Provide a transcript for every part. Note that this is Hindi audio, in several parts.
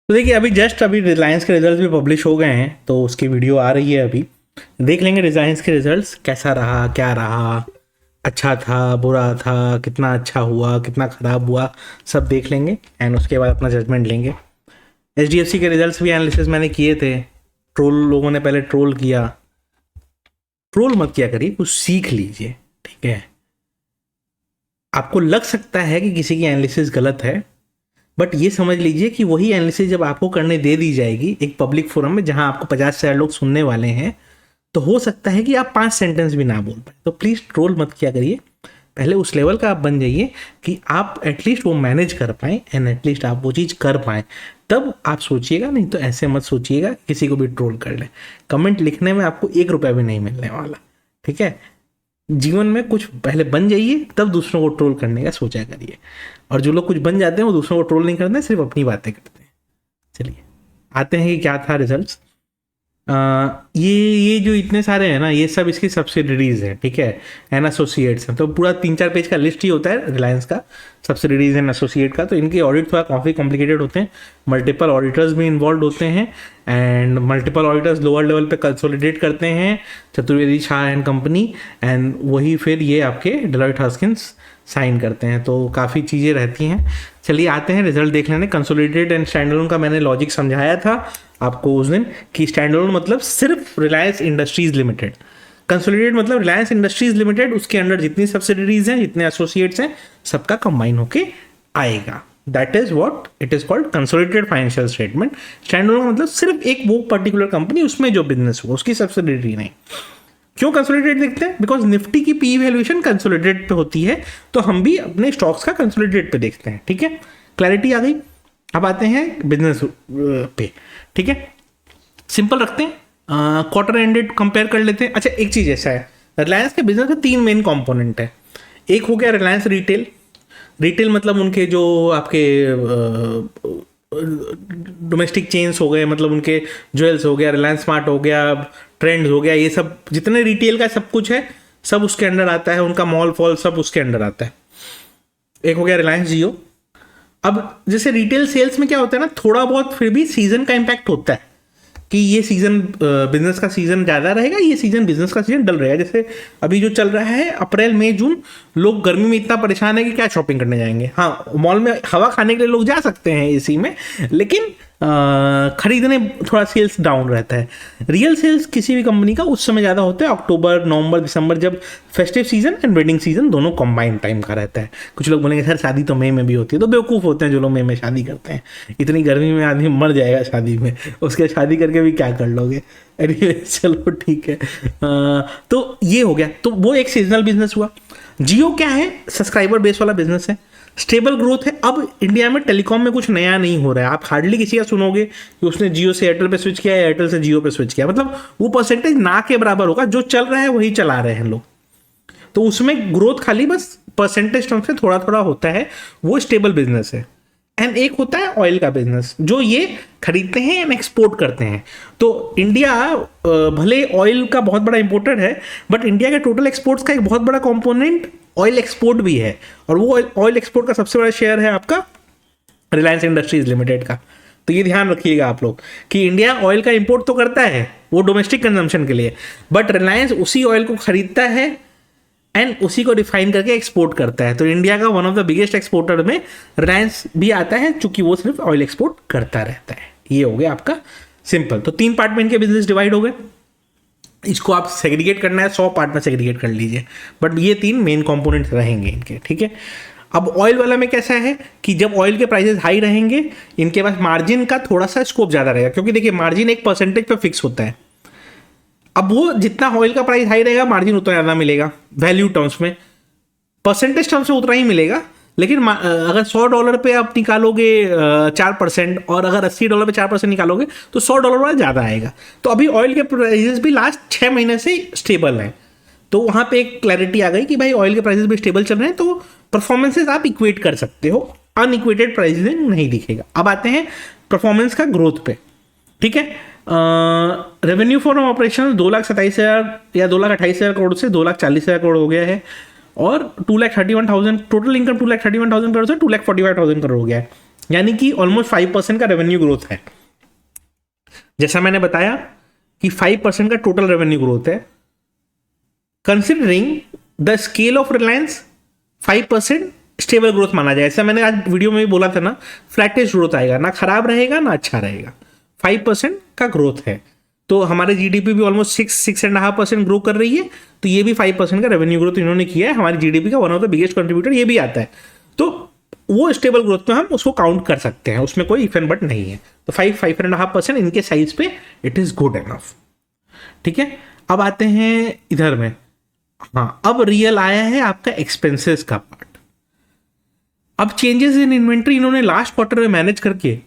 तो देखिए अभी रिलायंस के रिजल्ट्स भी पब्लिश हो गए हैं, तो उसकी वीडियो आ रही है अभी। देख लेंगे रिलायंस के रिजल्ट्स कैसा रहा, क्या रहा, अच्छा था, बुरा था, कितना अच्छा हुआ, कितना ख़राब हुआ, सब देख लेंगे एंड उसके बाद अपना जजमेंट लेंगे। एचडीएफसी के रिजल्ट्स भी एनालिसिस मैंने किए थे। ट्रोल लोगों ने पहले ट्रोल किया, ट्रोल मत किया करिए, कुछ सीख लीजिए, ठीक है। आपको लग सकता है कि किसी की एनालिसिस गलत है, बट ये समझ लीजिए कि वही एनालिसिस जब आपको करने दे दी जाएगी एक पब्लिक फोरम में जहां आपको 50,000 लोग सुनने वाले हैं, तो हो सकता है कि आप 5 सेंटेंस भी ना बोल पाए। तो प्लीज़ ट्रोल मत किया करिए, पहले उस लेवल का आप बन जाइए कि आप एटलीस्ट वो मैनेज कर पाएँ एंड एटलीस्ट आप वो चीज़ कर पाएँ, तब आप सोचिएगा। नहीं तो ऐसे मत सोचिएगा किसी को भी ट्रोल कर लें। कमेंट लिखने में आपको 1 रुपया भी नहीं मिलने वाला, ठीक है। जीवन में कुछ पहले बन जाइए, तब दूसरों को ट्रोल करने का सोचा करिए। और जो लोग कुछ बन जाते हैं वो दूसरों को ट्रोल नहीं करते, सिर्फ अपनी बातें करते हैं। चलिए आते हैं कि क्या था रिजल्ट्स। ये जो इतने सारे हैं ना, ये सब इसकी सब्सिडरीज हैं, ठीक है, एंड एसोसिएट्स हैं। तो पूरा 3-4 पेज का लिस्ट ही होता है रिलायंस का सब्सिडरीज एंड एसोसिएट का। तो इनके ऑडिट थोड़ा काफ़ी कॉम्प्लिकेटेड होते हैं, मल्टीपल ऑडिटर्स भी इन्वॉल्व होते हैं and multiple auditors lower level पे कंसोलिडेट करते हैं, Chaturvedi Shah and company, and वही फिर ये आपके डेलॉयट हस्किन्स साइन करते हैं। तो काफ़ी चीज़ें रहती हैं। चलिए आते हैं रिजल्ट देख लेने। कंसोलिडेटेड एंड स्टैंडअलोन का मैंने लॉजिक समझाया था आपको उस दिन कि स्टैंडअलोन मतलब सिर्फ रिलायंस इंडस्ट्रीज लिमिटेड, कंसोलिडेटेड मतलब रिलायंस इंडस्ट्रीज लिमिटेड, उसके अंडर जितनी सब्सिडरीज हैं, जितने एसोसिएट्स हैं, सबका कंबाइन होके आएगा। That is what it is called consolidated financial statement. Standalone मतलब सिर्फ एक वो पर्टिकुलर कंपनी, उसमें जो बिजनेस हो उसकी सब्सिडरी नहीं। क्यों कंसोलिडेटेड देखते हैं? बिकॉज निफ्टी की पी वैल्यूएशन कंसोलिडेटेड पे होती है, तो हम भी अपने स्टॉक्स का कंसोलिडेटेड पे देखते हैं, ठीक है। क्लैरिटी आ गई। अब आते हैं बिजनेस पे, ठीक है। सिंपल रखते हैं, क्वार्टर एंडेड कंपेयर कर लेते हैं। अच्छा एक चीज़ ऐसा है, रिलायंस के बिजनेस में 3 मेन कंपोनेंट है। एक हो गया रिलायंस रिटेल। रिटेल मतलब उनके जो आपके डोमेस्टिक चेन्स हो गए, मतलब उनके ज्वेल्स हो गया, रिलायंस स्मार्ट हो गया, ट्रेंड्स हो गया, ये सब जितने रिटेल का सब कुछ है सब उसके अंडर आता है, उनका मॉल फॉल सब उसके अंडर आता है। एक हो गया रिलायंस जियो। अब जैसे रिटेल सेल्स में क्या होता है ना, थोड़ा बहुत फिर भी सीजन का इम्पैक्ट होता है कि ये सीजन बिजनेस का सीजन ज़्यादा रहेगा, ये सीजन बिजनेस का सीजन डल रहेगा। जैसे अभी जो चल रहा है अप्रैल मई जून, लोग गर्मी में इतना परेशान है कि क्या शॉपिंग करने जाएंगे। हाँ, मॉल में हवा खाने के लिए लोग जा सकते हैं एसी में, लेकिन खरीदने थोड़ा सेल्स डाउन रहता है। रियल सेल्स किसी भी कंपनी का उस समय ज़्यादा होता है, अक्टूबर नवंबर दिसंबर, जब festive season and wedding season दोनों कंबाइंड टाइम का रहता है। कुछ लोग बोलेंगे सर शादी तो मई में भी होती है, तो बेवकूफ़ होते हैं जो लोग मई में शादी करते हैं। इतनी गर्मी में आदमी मर जाएगा शादी में, उसके शादी करके भी क्या कर लोगे। अरे चलो ठीक है। तो ये हो गया, तो वो एक सीजनल बिजनेस हुआ। जियो क्या है? सब्सक्राइबर बेस वाला बिजनेस है, स्टेबल ग्रोथ है। अब इंडिया में टेलीकॉम में कुछ नया नहीं हो रहा है, आप हार्डली किसी का सुनोगे कि उसने जियो से एयरटेल पे स्विच किया या एयरटेल से जियो पे स्विच किया। मतलब वो परसेंटेज ना के बराबर होगा, जो चल रहा है वही चला रहे हैं लोग। तो उसमें ग्रोथ खाली बस परसेंटेज टर्म से थोड़ा थोड़ा होता है, वो स्टेबल बिजनेस है। एंड एक होता है ऑयल का बिजनेस, जो ये खरीदते हैं एंड एक्सपोर्ट करते हैं। तो इंडिया भले ऑयल का बहुत बड़ा इंपोर्टर है, बट इंडिया के टोटल एक्सपोर्ट्स का एक बहुत बड़ा कंपोनेंट ऑयल एक्सपोर्ट भी है, और वो ऑयल एक्सपोर्ट का सबसे बड़ा शेयर है आपका रिलायंस इंडस्ट्रीज लिमिटेड का। तो ये ध्यान रखिएगा आप लोग कि इंडिया ऑयल का इंपोर्ट तो करता है वो डोमेस्टिक कंजम्पशन के लिए, बट रिलायंस उसी ऑयल को खरीदता है एंड उसी को रिफाइन करके एक्सपोर्ट करता है। तो इंडिया का one of the biggest exporter में रिलायंस भी आता है, चूंकि वो सिर्फ ऑयल एक्सपोर्ट करता रहता है। ये हो गया आपका सिंपल। तो 3 पार्ट में इनके बिजनेस डिवाइड हो गए। इसको आप सेग्रीगेट करना है 100 पार्ट में सेग्रीगेट कर लीजिए, बट ये 3 मेन कंपोनेंट्स रहेंगे इनके, ठीक है। अब ऑयल वाला में कैसा है कि जब ऑयल के प्राइसेस हाई रहेंगे, इनके पास मार्जिन का थोड़ा सा स्कोप ज़्यादा रहेगा, क्योंकि देखिए मार्जिन एक परसेंटेज पे फिक्स होता है। अब वो जितना ऑयल का प्राइस हाई रहेगा मार्जिन उतना ज़्यादा मिलेगा, वैल्यू टर्म्स में, परसेंटेज टर्म्स में उतना ही मिलेगा। लेकिन अगर $100 पे आप निकालोगे 4%, और अगर $80 पे 4% निकालोगे तो $100 वाला ज़्यादा आएगा। तो अभी ऑयल के प्राइजेस भी लास्ट 6 महीने से स्टेबल हैं, तो वहाँ पे एक क्लैरिटी आ गई कि भाई ऑयल के प्राइजेस भी स्टेबल चल रहे हैं, तो परफॉर्मेंसेज आप इक्वेट कर सकते हो, अनइक्वेटेड प्राइसिंग नहीं दिखेगा। अब आते हैं परफॉर्मेंस का ग्रोथ पे, ठीक है। रेवेन्यू फॉर ऑपरेशन 2,27,000 या 2,28,000 करोड़ से 2,40,000 करोड़ हो गया है, और 2,31,000 टोटल इनकम 2,31,000 करोड़ से 2,45,000 करोड़ हो गया है। यानी कि ऑलमोस्ट 5% का रेवेन्यू ग्रोथ है। जैसा मैंने बताया कि 5% का टोटल रेवेन्यू ग्रोथ है। Considering the scale of Reliance 5% stable growth माना जाए। ऐसा मैंने आज वीडियो में भी बोला था ना, फ्लैटेस्ट ग्रोथ आएगा, ना खराब रहेगा ना अच्छा रहेगा। 5% का ग्रोथ है, तो हमारे जीडीपी भी ऑलमोस्ट 6.5% ग्रो कर रही है, तो ये भी 5% का रेवेन्यू ग्रोथ इन्होंने किया है। हमारी जीडीपी का one of the biggest contributor ये भी आता है, तो वो स्टेबल ग्रोथ में हम उसको काउंट कर सकते हैं, उसमें कोई इफ एंड बट नहीं है। तो 5.5% इनके साइज पे इट इज गुड एनफ। ठीक है, अब आते हैं इधर में। हाँ, अब रियल आया है आपका एक्सपेंसेस का पार्ट। अब चेंजेस इन इन्वेंट्री इन्होंने लास्ट क्वार्टर में मैनेज करके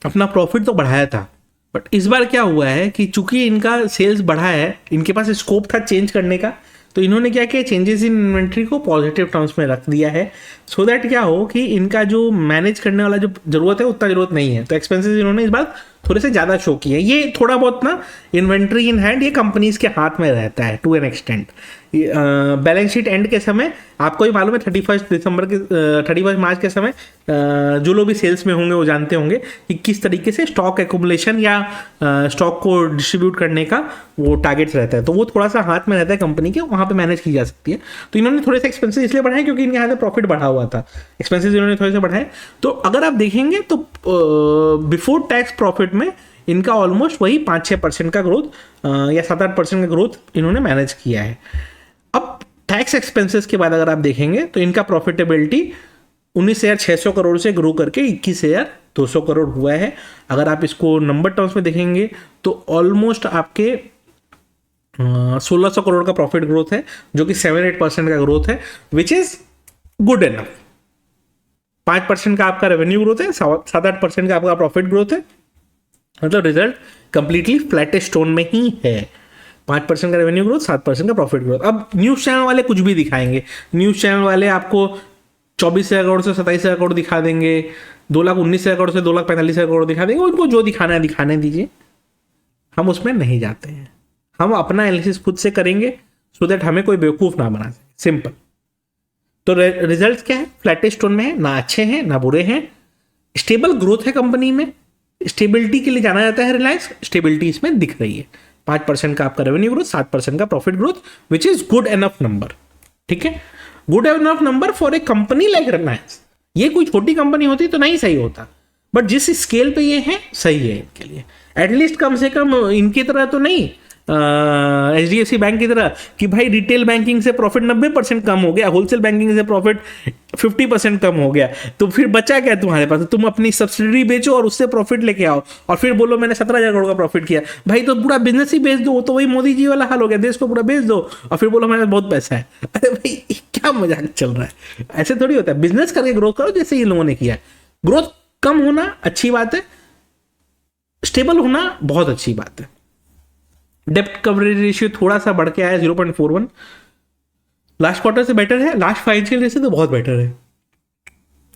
अपना प्रॉफिट तो बढ़ाया था, बट इस बार क्या हुआ है कि चूंकि इनका सेल्स बढ़ा है, इनके पास स्कोप था चेंज करने का, तो इन्होंने क्या किया, चेंजेस इन इन्वेंट्री को पॉजिटिव टर्म्स में रख दिया है, सो दैट क्या हो कि इनका जो मैनेज करने वाला जो जरूरत है उतना जरूरत नहीं है। तो एक्सपेंसेस इन्होंने इस बार थोड़े से ज़्यादा शो किए। ये थोड़ा बहुत ना इन्वेंट्री इन हैंड ये कंपनीज के हाथ में रहता है to an extent. Balance sheet end के समय आपको ही मालूम है 31 मार्च के समय जो लोग भी सेल्स में होंगे वो जानते होंगे कि किस तरीके से स्टॉक एक्युमुलेशन या स्टॉक को डिस्ट्रीब्यूट करने का वो टारगेट्स रहता है, तो वो थोड़ा सा हाथ में रहता है कंपनी के, वहाँ पे मैनेज की जा सकती है। तो इन्होंने थोड़े से एक्सपेंसेस इसलिए बढ़ाए क्योंकि इनके यहाँ से प्रॉफिट बढ़ा हुआ था, एक्सपेंसेस इन्होंने थोड़े से बढ़ाए। तो अगर आप देखेंगे तो बिफोर टैक्स प्रॉफिट में इनका ऑलमोस्ट वही 5-6% का ग्रोथ या 7-8% का ग्रोथ इन्होंने मैनेज किया है। अब टैक्स एक्सपेंसेस के बाद अगर आप देखेंगे तो इनका प्रॉफिटेबिलिटी 19,600 करोड़ से ग्रो करके 21,200 करोड़ हुआ है। अगर आप इसको नंबर टर्म्स में देखेंगे तो ऑलमोस्ट आपके 1,600 करोड़ का प्रॉफिट ग्रोथ है, जो कि 7-8% का ग्रोथ है, विच इज गुड एनफ। 5% का आपका रेवेन्यू ग्रोथ है, 7-8% का आपका प्रॉफिट ग्रोथ है, मतलब रिजल्ट कंप्लीटली फ्लैटेस्ट स्टोन में ही है। 5% का रेवेन्यू ग्रोथ, 7% का प्रॉफिट ग्रोथ। अब न्यूज़ चैनल वाले कुछ भी दिखाएंगे, न्यूज़ चैनल वाले आपको 24,000 करोड़ से 27,000 करोड़ दिखा देंगे, 2,19,000 करोड़ से 2,45,000 करोड़ दिखा देंगे, उनको जो दिखाना है दिखाने दीजिए, हम उसमें नहीं जाते हैं। हम अपना एनालिसिस खुद से करेंगे सो दैट हमें कोई बेवकूफ़ ना बना सके, सिंपल। तो रिजल्ट क्या है, फ्लैटेस्ट स्टोन में है, ना अच्छे हैं ना बुरे हैं, स्टेबल ग्रोथ है कंपनी में। स्टेबिलिटी के लिए जाना जाता है रिलायंस, स्टेबिलिटी इसमें दिख रही है। 5% का आपका रेवेन्यू ग्रोथ, 7% का profit growth, which is good enough number. ठीक है, good enough number for a company like Reliance. ये कोई छोटी कंपनी होती तो नहीं सही होता, बट जिस स्केल पे ये है सही है इनके लिए। एटलीस्ट कम से कम इनकी तरह तो नहीं HDFC बैंक की तरह कि भाई रिटेल बैंकिंग से प्रॉफिट 90% कम हो गया, होलसेल बैंकिंग से प्रॉफिट 50% कम हो गया, तो फिर बचा क्या तुम्हारे पास? तुम अपनी सब्सिडी बेचो और उससे प्रॉफिट लेके आओ और फिर बोलो मैंने 17,000 करोड़ का प्रॉफिट किया। भाई तो पूरा बिजनेस ही बेच दो, तो वही मोदी जी वाला हाल हो गया, देश को पूरा बेच दो और फिर बोलो मेरे पास बहुत पैसा है। अरे भाई क्या मजाक चल रहा है? ऐसे थोड़ी होता है। बिजनेस करके ग्रोथ करो जैसे ये लोगों ने किया। ग्रोथ कम होना अच्छी बात है, स्टेबल होना बहुत अच्छी बात है। डेप्ट कवरेज रेशियो थोड़ा सा बढ़ के आया 0.41, लास्ट क्वार्टर से बेटर है, लास्ट फाइनेंशियल ईयर से तो बहुत बेटर है,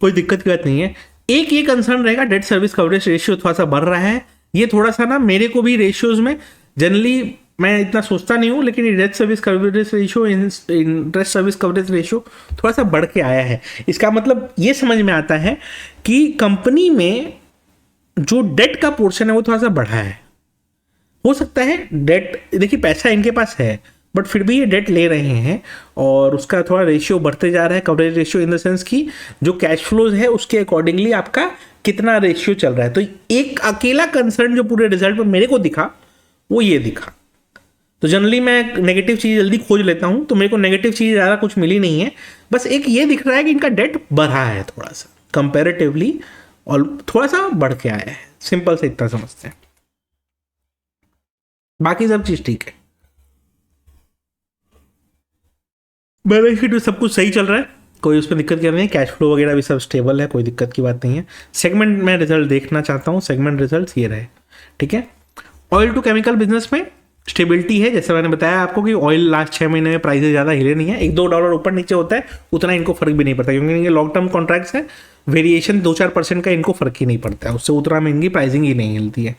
कोई दिक्कत की बात नहीं है। एक ये कंसर्न रहेगा, डेट सर्विस कवरेज रेशियो थोड़ा सा बढ़ रहा है। ये थोड़ा सा ना मेरे को भी रेशियोज में जनरली मैं इतना सोचता नहीं हूँ, लेकिन debt service coverage ratio, interest service coverage ratio थोड़ा सा बढ़ के आया है। इसका मतलब ये समझ में आता है कि कंपनी में जो डेट का पोर्शन है वो थोड़ा सा बढ़ा है। हो सकता है डेट, देखिए पैसा इनके पास है बट फिर भी ये डेट ले रहे हैं और उसका थोड़ा रेशियो बढ़ते जा रहा है, coverage ratio in the sense कि जो कैश फ्लोज है उसके अकॉर्डिंगली आपका कितना रेशियो चल रहा है। तो एक अकेला कंसर्न जो पूरे रिजल्ट में मेरे को दिखा वो ये दिखा। तो जनरली मैं नेगेटिव चीज़ जल्दी खोज लेता हूँ, तो मेरे को नेगेटिव चीज़ ज़्यादा कुछ मिली नहीं है, बस एक ये दिख रहा है कि इनका डेट बढ़ा है थोड़ा सा कंपेरेटिवली, और थोड़ा सा बढ़ के आया है, सिंपल से इतना समझते हैं। बाकी सब चीज ठीक है, बैलेंस शीट में सब कुछ सही चल रहा है, कोई उसमें दिक्कत क्या नहीं है, कैश फ्लो वगैरह भी सब स्टेबल है, कोई दिक्कत की बात नहीं है। सेगमेंट में रिजल्ट देखना चाहता हूँ, सेगमेंट रिजल्ट ये रहे। ठीक है, ऑयल टू केमिकल बिजनेस में स्टेबिलिटी है, जैसे मैंने बताया आपको कि ऑयल लास्ट 6 महीने में प्राइसेस ज़्यादा हिले नहीं है, $1-2 ऊपर नीचे होता है उतना इनको फर्क भी नहीं पड़ता, क्योंकि इनके लॉन्ग टर्म कॉन्ट्रैक्ट्स है, वेरिएशन 2-4% का इनको फर्क ही नहीं पड़ता है, उससे उतना में इनकी प्राइसिंग ही नहीं हिलती है।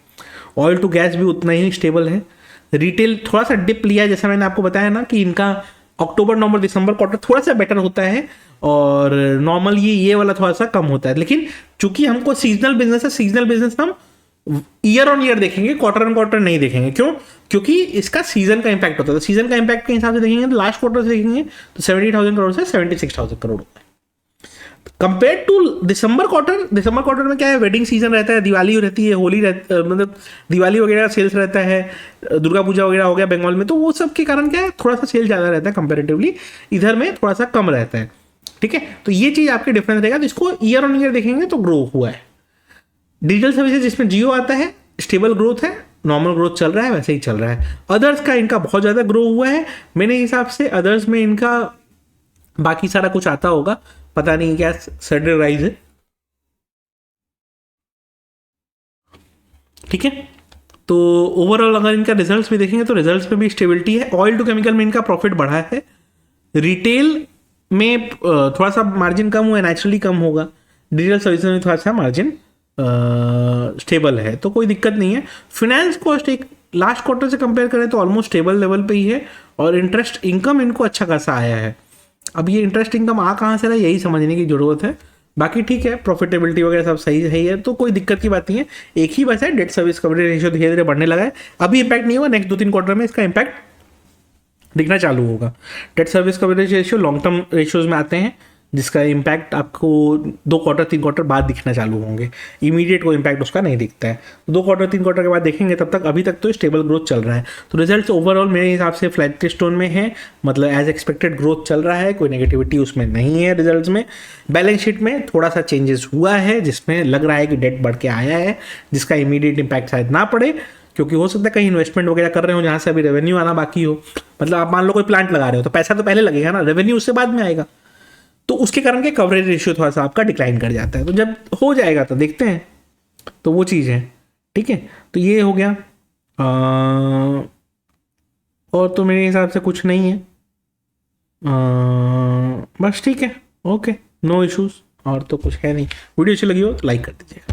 ऑयल टू गैस भी उतना ही स्टेबल है। रिटेल थोड़ा सा डिप लिया, जैसा मैंने आपको बताया ना कि इनका अक्टूबर नवंबर दिसंबर क्वार्टर थोड़ा सा बेटर होता है, और नॉर्मल ये वाला थोड़ा सा कम होता है। लेकिन चूंकि हमको सीजनल बिजनेस है, सीजनल बिजनेस हम ईयर ऑन ईयर देखेंगे, क्वार्टर ऑन क्वार्टर नहीं देखेंगे। क्यों? क्योंकि इसका सीजन का इंपैक्ट होता है। तो सीजन का इंपैक्ट के हिसाब से देखेंगे तो लास्ट क्वार्टर से देखेंगे तो 70,000 करोड़ से 76,000 करोड़ होता है कंपेयर टू दिसंबर क्वार्टर। दिसंबर क्वार्टर में क्या है, वेडिंग सीजन रहता है, दिवाली रहती है, होली मतलब दिवाली वगैरह सेल्स रहता है, दुर्गा पूजा वगैरह हो गया बंगाल में, तो वो सब के कारण क्या है, थोड़ा सा सेल ज़्यादा रहता है कंपेरेटिवली, इधर में थोड़ा सा कम रहता है। ठीक है, तो ये चीज़ आपके डिफरेंस रहेगा। तो इसको ईयर ऑन ईयर देखेंगे तो ग्रो हुआ है। डिजिटल सर्विसेज जिसमें जियो आता है, स्टेबल ग्रोथ है, नॉर्मल ग्रोथ चल रहा है, वैसे ही चल रहा है। अदर्स का इनका बहुत ज़्यादा ग्रो हुआ है मेरे हिसाब से। अदर्स में इनका बाकी सारा कुछ आता होगा, पता नहीं क्या सडन राइज है। ठीक है, तो ओवरऑल अगर इनका रिजल्ट्स भी देखेंगे तो रिजल्ट्स में भी स्टेबिलिटी है। ऑयल टू केमिकल में इनका प्रॉफिट बढ़ा है, रिटेल में थोड़ा सा मार्जिन कम हुआ है, नेचुरली कम होगा। डिजिटल सर्विसेज में थोड़ा सा मार्जिन स्टेबल है, तो कोई दिक्कत नहीं है। फिनेंस कॉस्ट एक लास्ट क्वार्टर से कंपेयर करें तो ऑलमोस्ट स्टेबल लेवल पे ही है, और इंटरेस्ट इनकम इनको अच्छा खासा आया है। अब ये इंटरेस्ट इनकम आ कहाँ से रहा है, यही समझने की जरूरत है। बाकी ठीक है, प्रॉफिटेबिलिटी वगैरह सब सही सही है, तो कोई दिक्कत की बात नहीं है। एक ही बस है, डेट सर्विस कवरेज रेशियो धीरे धीरे बढ़ने लगा है। अभी इंपैक्ट नहीं हुआ, नेक्स्ट 2-3 क्वार्टर में इसका इंपैक्ट दिखना चालू होगा। Debt service coverage ratio long term ratios में आते हैं, जिसका इम्पैक्ट आपको 2 क्वार्टर 3 क्वार्टर बाद दिखना चालू होंगे। इमीडिएट कोई इम्पैक्ट उसका नहीं दिखता है, 2 क्वार्टर 3 क्वार्टर के बाद देखेंगे। तब तक अभी तक तो स्टेबल ग्रोथ चल रहा है। तो रिजल्ट्स ओवरऑल मेरे हिसाब से फ्लैट टोन में है, मतलब एज एक्सपेक्टेड ग्रोथ चल रहा है, कोई नेगेटिविटी उसमें नहीं है रिजल्ट्स में। बैलेंस शीट में थोड़ा सा चेंजेस हुआ है, जिसमें लग रहा है कि डेट बढ़ के आया है, जिसका इमीडिएट इम्पैक्ट शायद ना पड़े, क्योंकि हो सकता है कहीं इन्वेस्टमेंट वगैरह कर रहे हो जहाँ से अभी रेवेन्यू आना बाकी हो। मतलब आप मान लो कोई प्लांट लगा रहे हो तो पैसा तो पहले लगेगा ना, रेवेन्यू उससे बाद में आएगा, तो उसके कारण के कवरेज रेशियो थोड़ा सा आपका डिक्लाइन कर जाता है। तो जब हो जाएगा तो देखते हैं, तो वो चीज़ है। ठीक है, तो ये हो गया। और तो मेरे हिसाब से कुछ नहीं है, बस ठीक है, ओके, नो इश्यूज, और तो कुछ है नहीं। वीडियो अच्छी लगी हो तो लाइक कर दीजिएगा।